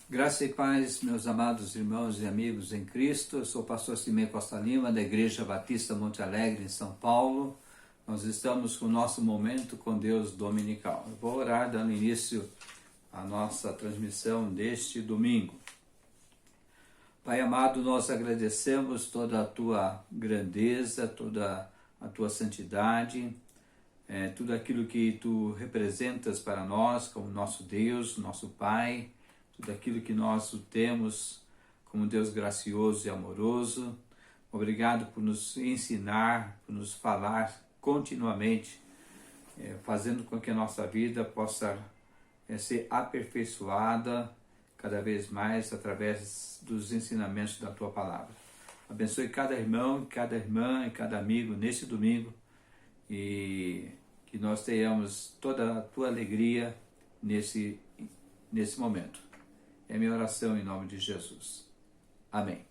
Graça e paz, meus amados irmãos e amigos em Cristo. Eu sou o pastor Simei Costa Lima, da Igreja Batista Monte Alegre, em São Paulo. Nós estamos com o nosso momento com Deus dominical. Eu vou orar dando início à nossa transmissão deste domingo. Pai amado, nós agradecemos toda a Tua grandeza, toda a Tua santidade, tudo aquilo que Tu representas para nós como nosso Deus, nosso Pai, tudo aquilo que nós temos como Deus gracioso e amoroso. Obrigado por nos ensinar, por nos falar continuamente, fazendo com que a nossa vida possa ser aperfeiçoada cada vez mais através dos ensinamentos da Tua Palavra. Abençoe cada irmão, cada irmã e cada amigo neste domingo e que nós tenhamos toda a Tua alegria nesse momento. É minha oração em nome de Jesus. Amém.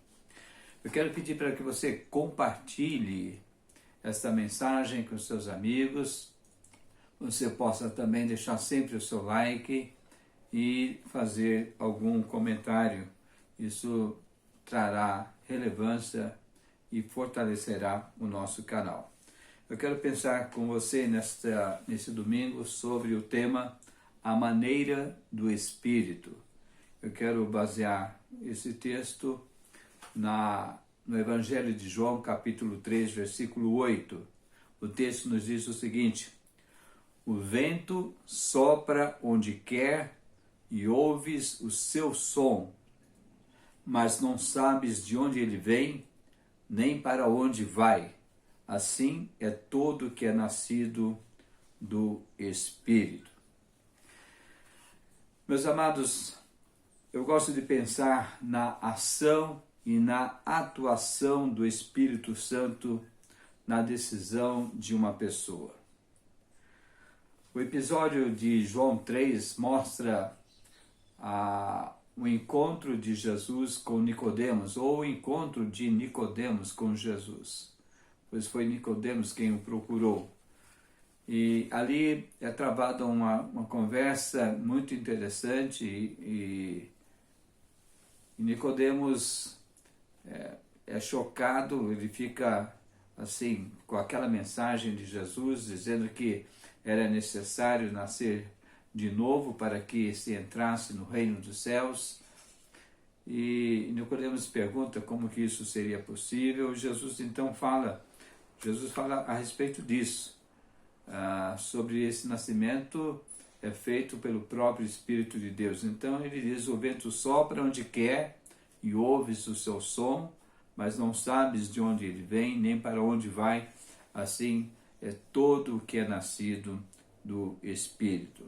Eu quero pedir para que você compartilhe esta mensagem com seus amigos. Você possa também deixar sempre o seu like e fazer algum comentário. Isso trará relevância e fortalecerá o nosso canal. Eu quero pensar com você nesse domingo sobre o tema A Maneira do Espírito. Eu quero basear esse texto no Evangelho de João, capítulo 3, versículo 8. O texto nos diz o seguinte: o vento sopra onde quer e ouves o seu som, mas não sabes de onde ele vem, nem para onde vai. Assim é todo que é nascido do Espírito. Meus amados, eu gosto de pensar na ação e na atuação do Espírito Santo na decisão de uma pessoa. O episódio de João 3 mostra o encontro de Jesus com Nicodemos, ou o encontro de Nicodemos com Jesus, pois foi Nicodemos quem o procurou. E ali é travada uma conversa muito interessante e Nicodemos é chocado, ele fica assim com aquela mensagem de Jesus dizendo que era necessário nascer de novo para que se entrasse no reino dos céus. E Nicodemos pergunta como que isso seria possível. Jesus fala a respeito disso, sobre esse nascimento é feito pelo próprio Espírito de Deus. Então ele diz: o vento sopra onde quer e ouves o seu som, mas não sabes de onde ele vem, nem para onde vai. Assim é todo o que é nascido do Espírito.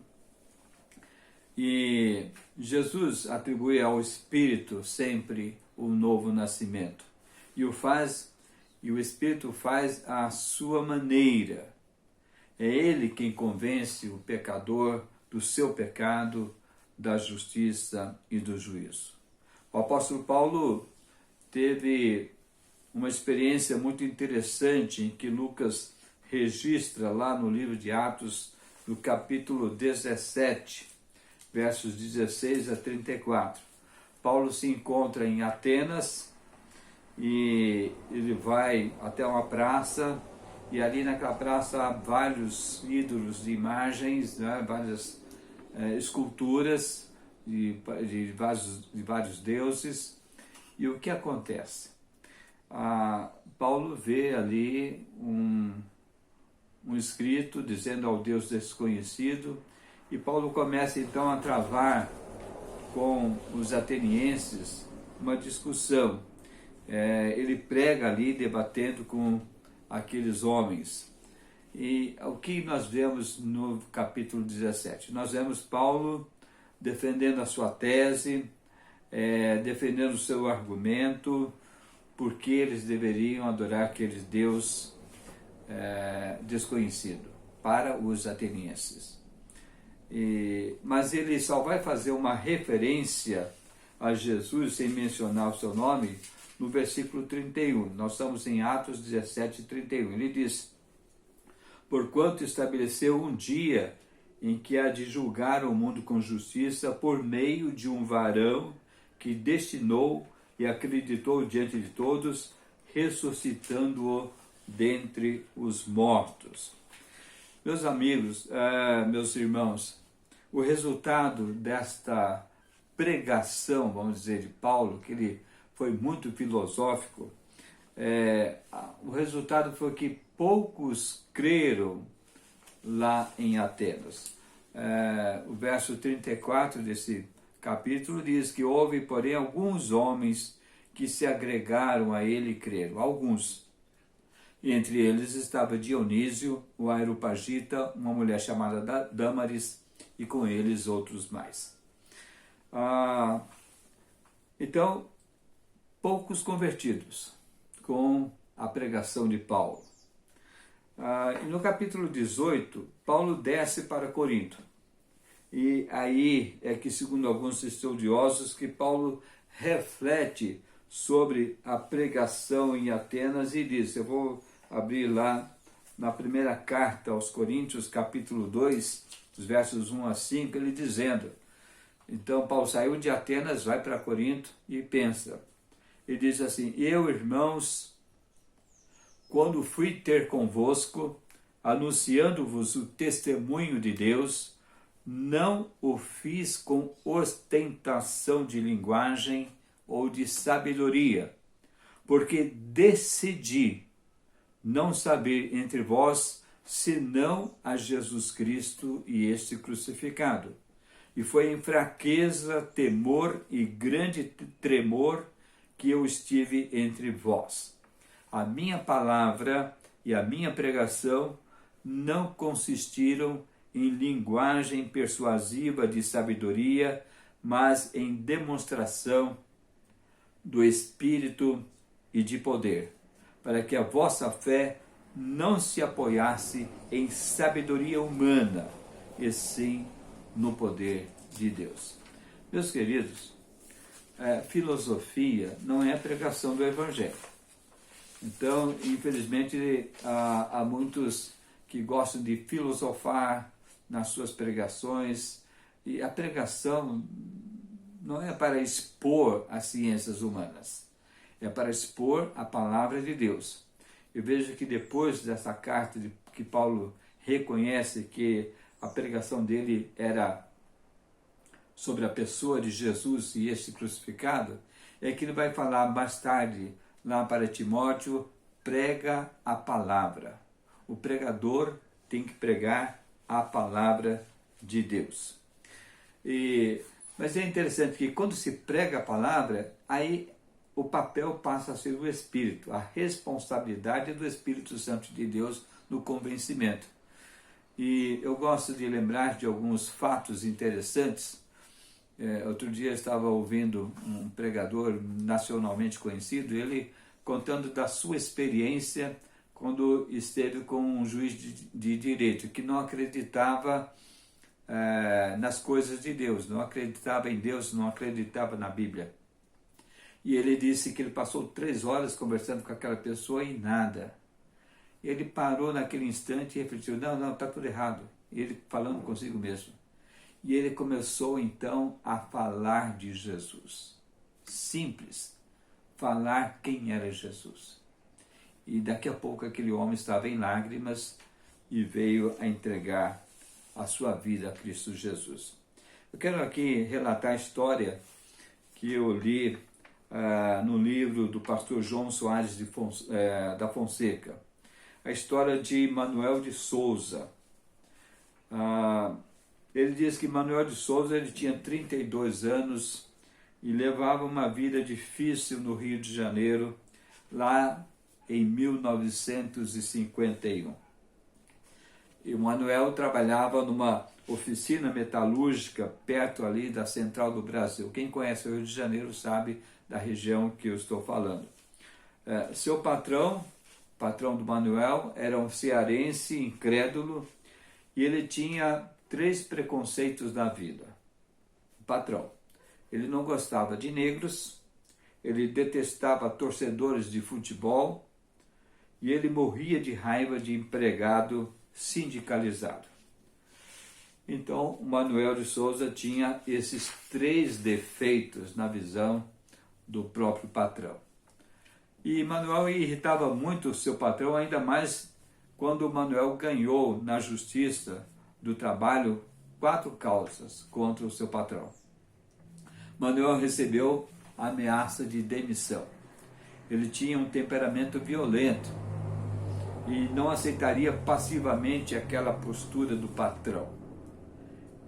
E Jesus atribui ao Espírito sempre o novo nascimento. E o Espírito faz à sua maneira. É Ele quem convence o pecador do seu pecado, da justiça e do juízo. O apóstolo Paulo teve uma experiência muito interessante em que Lucas registra lá no livro de Atos, no capítulo 17, versos 16 a 34. Paulo se encontra em Atenas e ele vai até uma praça, e ali naquela praça há vários ídolos de imagens, várias esculturas de vários deuses. E o que acontece? Paulo vê ali um escrito dizendo ao Deus desconhecido, e Paulo começa então a travar com os atenienses uma discussão. Ele prega ali debatendo com aqueles homens. E o que nós vemos no capítulo 17? Nós vemos Paulo defendendo a sua tese, defendendo o seu argumento, porque eles deveriam adorar aquele Deus desconhecido para os atenienses. Mas ele só vai fazer uma referência a Jesus sem mencionar o seu nome no versículo 31. Nós estamos em Atos 17, 31. Ele diz: porquanto estabeleceu um dia em que há de julgar o mundo com justiça por meio de um varão que destinou e acreditou diante de todos, ressuscitando-o dentre os mortos. Meus amigos, meus irmãos, o resultado desta pregação, vamos dizer, de Paulo, que ele foi muito filosófico, o resultado foi que poucos creram lá em Atenas. O verso 34 desse capítulo diz que houve, porém, alguns homens que se agregaram a ele e creram. Alguns. E entre eles estava Dionísio, o Areopagita, uma mulher chamada Dâmaris, e com eles outros mais. Então, poucos convertidos com a pregação de Paulo. E no capítulo 18, Paulo desce para Corinto. E aí é que, segundo alguns estudiosos, que Paulo reflete sobre a pregação em Atenas e diz, eu vou abrir lá na primeira carta aos Coríntios, capítulo 2, os versos 1 a 5, ele dizendo, então Paulo saiu de Atenas, vai para Corinto e pensa, e diz assim, eu, irmãos, quando fui ter convosco, anunciando-vos o testemunho de Deus, não o fiz com ostentação de linguagem ou de sabedoria, porque decidi não saber entre vós senão a Jesus Cristo e este crucificado. E foi em fraqueza, temor e grande tremor que eu estive entre vós. A minha palavra e a minha pregação não consistiram em linguagem persuasiva de sabedoria, mas em demonstração do Espírito e de poder, para que a vossa fé não se apoiasse em sabedoria humana, e sim no poder de Deus. Meus queridos, filosofia não é a pregação do Evangelho. Então, infelizmente, há muitos que gostam de filosofar nas suas pregações, e a pregação não é para expor as ciências humanas, é para expor a palavra de Deus. Eu vejo que depois dessa carta que Paulo reconhece que a pregação dele era sobre a pessoa de Jesus e este crucificado, é que ele vai falar mais tarde, lá para Timóteo, prega a palavra. O pregador tem que pregar a palavra de Deus. Mas é interessante que quando se prega a palavra, aí o papel passa a ser do Espírito, a responsabilidade do Espírito Santo de Deus no convencimento. E eu gosto de lembrar de alguns fatos interessantes. Outro dia eu estava ouvindo um pregador nacionalmente conhecido, ele contando da sua experiência quando esteve com um juiz de direito que não acreditava nas coisas de Deus, não acreditava em Deus, não acreditava na Bíblia. E ele disse que ele passou 3 horas conversando com aquela pessoa e nada. Ele parou naquele instante e refletiu, não, está tudo errado. E ele falando consigo mesmo. E ele começou então a falar de Jesus. Simples. Falar quem era Jesus. E daqui a pouco aquele homem estava em lágrimas e veio a entregar a sua vida a Cristo Jesus. Eu quero aqui relatar a história que eu li no livro do pastor João Soares da Fonseca. A história de Manuel de Souza. Ele diz que Manuel de Souza ele tinha 32 anos e levava uma vida difícil no Rio de Janeiro, lá em 1951. E o Manuel trabalhava numa oficina metalúrgica perto ali da Central do Brasil. Quem conhece o Rio de Janeiro sabe da região que eu estou falando. Seu patrão do Manuel, era um cearense incrédulo e ele tinha 3 preconceitos na vida. O patrão, ele não gostava de negros, ele detestava torcedores de futebol e ele morria de raiva de empregado sindicalizado. Então, Manuel de Souza tinha esses 3 defeitos na visão do próprio patrão. E Manuel irritava muito o seu patrão, ainda mais quando Manuel ganhou na justiça do trabalho 4 causas contra o seu patrão. Manuel recebeu a ameaça de demissão. Ele tinha um temperamento violento e não aceitaria passivamente aquela postura do patrão.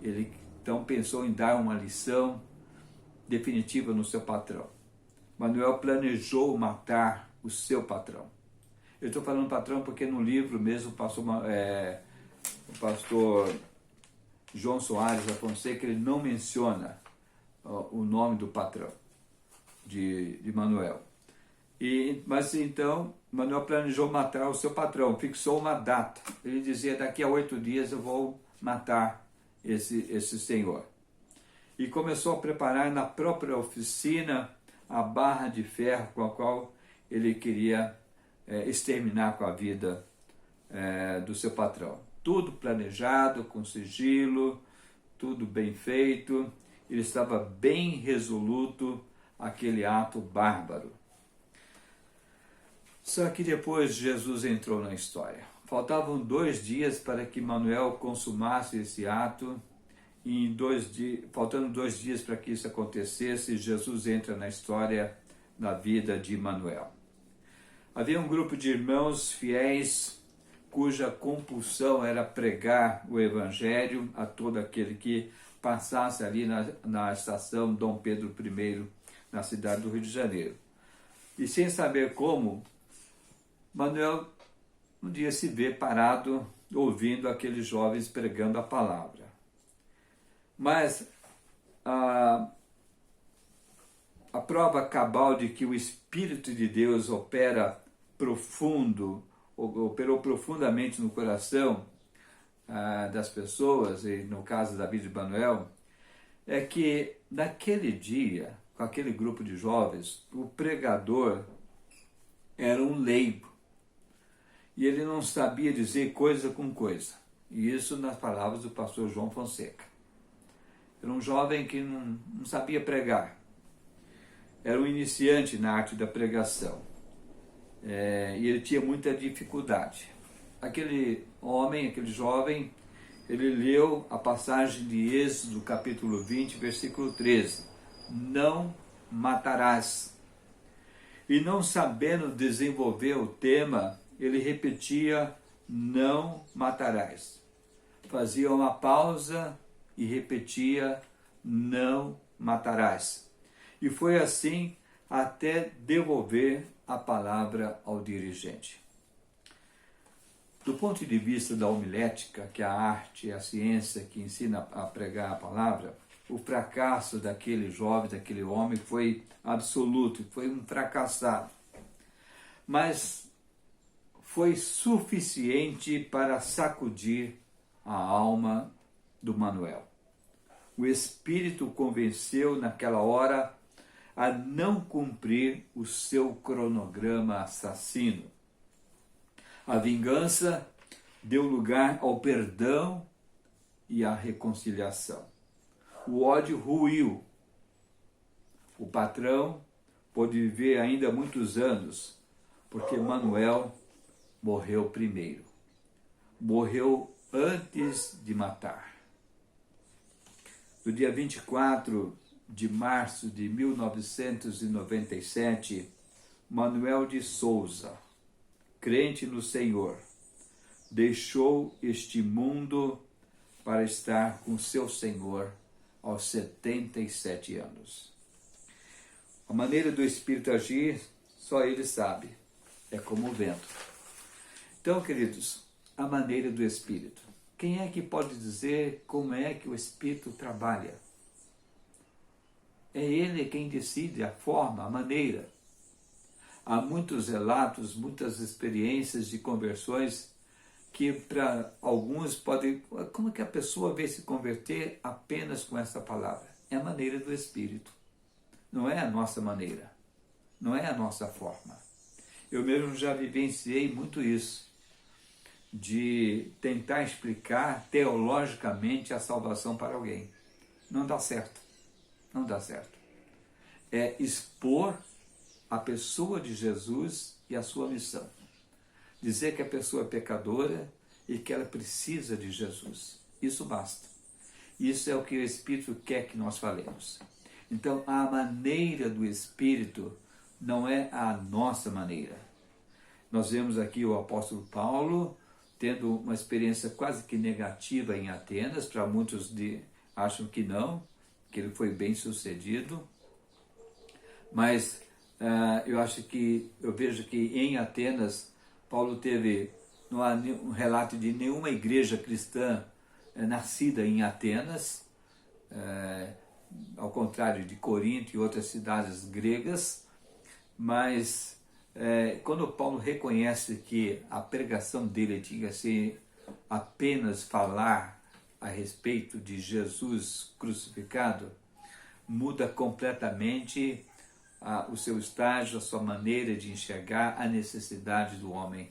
Ele então pensou em dar uma lição definitiva no seu patrão. Manuel planejou matar o seu patrão. Eu estou falando patrão porque no livro mesmo o pastor João Soares da Fonseca, ele não menciona o nome do patrão de Manuel. Mas então, Manuel planejou matar o seu patrão, fixou uma data. Ele dizia, daqui a 8 dias eu vou matar esse senhor. E começou a preparar na própria oficina a barra de ferro com a qual ele queria exterminar com a vida do seu patrão. Tudo planejado, com sigilo, tudo bem feito. Ele estava bem resoluto àquele ato bárbaro. Só que depois Jesus entrou na história. Faltavam 2 dias para que Manuel consumasse esse ato. E faltando 2 dias para que isso acontecesse, Jesus entra na história, na vida de Manuel. Havia um grupo de irmãos fiéis cuja compulsão era pregar o Evangelho a todo aquele que passasse ali na estação Dom Pedro I, na cidade do Rio de Janeiro. E sem saber como, Manuel um dia se vê parado ouvindo aqueles jovens pregando a palavra. Mas a prova cabal de que o Espírito de Deus operou profundamente no coração das pessoas, e no caso da vida de Manuel, é que naquele dia, com aquele grupo de jovens, o pregador era um leigo. E ele não sabia dizer coisa com coisa. E isso nas palavras do pastor João Fonseca. Era um jovem que não sabia pregar. Era um iniciante na arte da pregação. E ele tinha muita dificuldade. Aquele jovem, ele leu a passagem de Êxodo, capítulo 20, versículo 13. Não matarás. E não sabendo desenvolver o tema, ele repetia, não matarás. Fazia uma pausa e repetia, não matarás. E foi assim até devolver a palavra ao dirigente. Do ponto de vista da homilética, que é a arte, a ciência que ensina a pregar a palavra, o fracasso daquele jovem, daquele homem foi absoluto, foi um fracassado. Mas foi suficiente para sacudir a alma do Manuel. O Espírito o convenceu naquela hora a não cumprir o seu cronograma assassino. A vingança deu lugar ao perdão e à reconciliação. O ódio ruiu. O patrão pôde viver ainda muitos anos, porque Manuel morreu primeiro. Morreu antes de matar. No dia 24 de março de 1997, Manuel de Souza, crente no Senhor, deixou este mundo para estar com seu Senhor aos 77 anos. A maneira do Espírito agir, só Ele sabe, é como o vento. Então, queridos, a maneira do Espírito. Quem é que pode dizer como é que o Espírito trabalha? É Ele quem decide a forma, a maneira. Há muitos relatos, muitas experiências de conversões que para alguns podem... Como que a pessoa vê se converter apenas com essa palavra? É a maneira do Espírito. Não é a nossa maneira. Não é a nossa forma. Eu mesmo já vivenciei muito isso. de tentar explicar teologicamente a salvação para alguém. Não dá certo. Não dá certo. É expor a pessoa de Jesus e a sua missão. Dizer que a pessoa é pecadora e que ela precisa de Jesus. Isso basta. Isso é o que o Espírito quer que nós falemos. Então, a maneira do Espírito não é a nossa maneira. Nós vemos aqui o apóstolo Paulo tendo uma experiência quase que negativa em Atenas. Para muitos acham que não, que ele foi bem sucedido. Mas eu vejo que em Atenas, Paulo não há um relato de nenhuma igreja cristã nascida em Atenas, ao contrário de Corinto e outras cidades gregas, mas quando Paulo reconhece que a pregação dele tinha que ser apenas falar a respeito de Jesus crucificado, muda completamente o seu estágio, a sua maneira de enxergar a necessidade do homem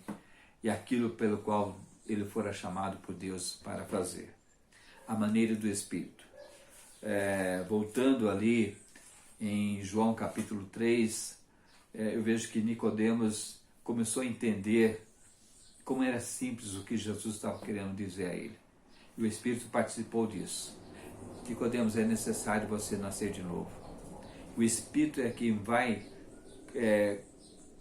e aquilo pelo qual ele fora chamado por Deus para fazer. A maneira do Espírito. Voltando ali em João capítulo 3, eu vejo que Nicodemos começou a entender como era simples o que Jesus estava querendo dizer a ele. E o Espírito participou disso. Nicodemos, é necessário você nascer de novo. O Espírito é quem vai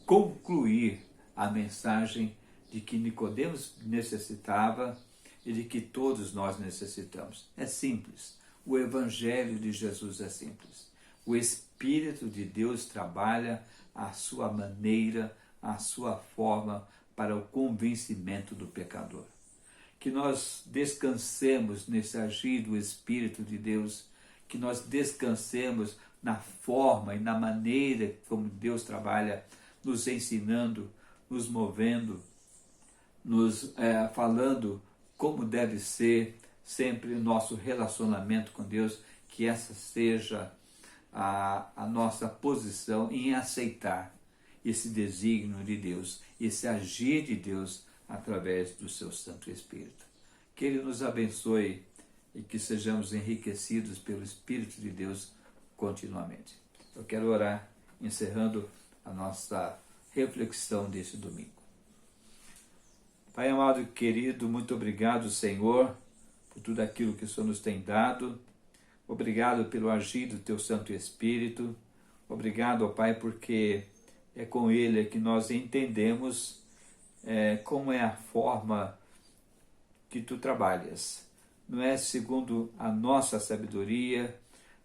concluir a mensagem de que Nicodemos necessitava e de que todos nós necessitamos. É simples. O Evangelho de Jesus é simples. O Espírito de Deus trabalha à sua maneira, à sua forma, para o convencimento do pecador. Que nós descansemos nesse agir do Espírito de Deus, que nós descansemos na forma e na maneira como Deus trabalha, nos ensinando, nos movendo, nos falando como deve ser sempre o nosso relacionamento com Deus, que essa seja a nossa posição em aceitar esse desígnio de Deus, esse agir de Deus através do seu Santo Espírito. Que Ele nos abençoe e que sejamos enriquecidos pelo Espírito de Deus continuamente. Eu quero orar, encerrando a nossa reflexão deste domingo. Pai amado e querido, muito obrigado, Senhor, por tudo aquilo que o Senhor nos tem dado. Obrigado pelo agir do Teu Santo Espírito. Obrigado, ó Pai, porque é com Ele que nós entendemos como é a forma que Tu trabalhas. Não é segundo a nossa sabedoria,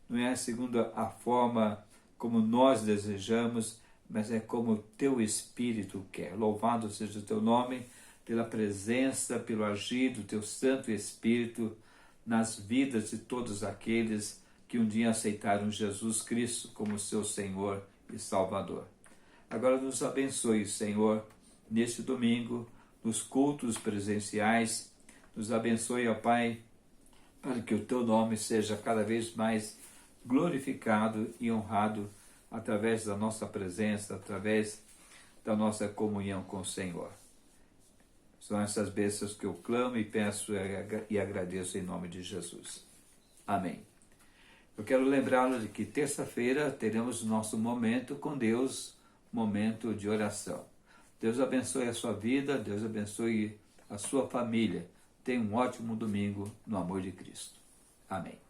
não é segundo a forma como nós desejamos, mas é como o Teu Espírito quer. Louvado seja o Teu nome, pela presença, pelo agir do Teu Santo Espírito nas vidas de todos aqueles que um dia aceitaram Jesus Cristo como seu Senhor e Salvador. Agora nos abençoe, Senhor, neste domingo, nos cultos presenciais. Nos abençoe, ó Pai, para que o Teu nome seja cada vez mais glorificado e honrado através da nossa presença, através da nossa comunhão com o Senhor. São essas bênçãos que eu clamo e peço e agradeço em nome de Jesus. Amém. Eu quero lembrá-lo de que terça-feira teremos o nosso momento com Deus, momento de oração. Deus abençoe a sua vida, Deus abençoe a sua família. Tenha um ótimo domingo no amor de Cristo. Amém.